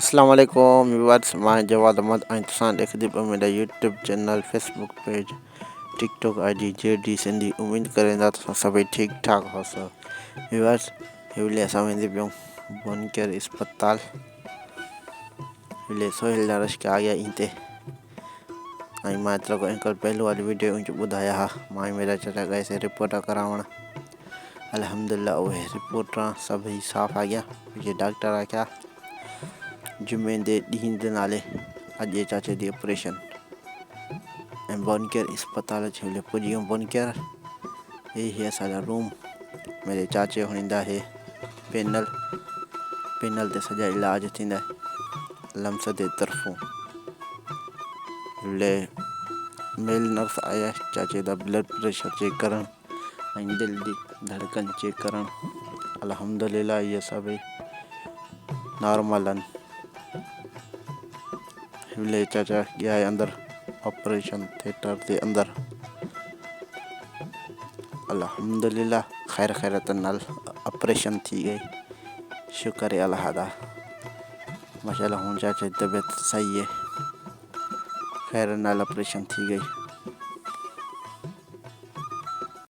अस्सलाम वालेकुम व्यूअर्स, मैं जवाद अहमद तुसां ॾिसंदे पियो मेरा YouTube channel, Facebook page, TikTok ID JD Sindhi. उम्मीद करेंदा तो सभी ठीक ठाक हो सो व्यूअर्स। हिवले असां वेंदे पियूं बोनकेयर अस्पताल हिवले सोहेल दरश के आगे इंते आई मां एतिरो को अंकल पहले वाली वीडियो उन ॿुधाया हा मां मेरा चाचा गए से रिपोर्ट करावण। अल्हम्दुलिल्लाह उहे रिपोर्ट सभी साफ़ आ गया। मुझे डॉक्टर आख्या जुम्मे दे ॾींहं दे नाले अॼु चाचे दी ऑपरेशन बोनकेयर अस्पताल हिवले पुॼी वियूं बोनकेयर। ये असांजा रूम, मेरे चाचे हणींदा है पैनल ते सॼा इलाज थींदा लम्स जे तरफ़ों। हिवले मेल नर्स आया चाचे दा ब्लड प्रेशर चेक करण ऐं दिल दी धड़कन चेक करण। अल्हम्दुलिल्लाह ये सभी नॉर्मल आहिनि। हिवले चाचा गया है अंदर ऑपरेशन थिएटर के अंदर। अल्हम्दुलिल्लाह खैर नाल ऑपरेशन थी गई, शुक्र है अल्लाह दा। माशाल्लाह हुन चाचा की तबीयत सही है, खैर नाल ऑपरेशन थी गई।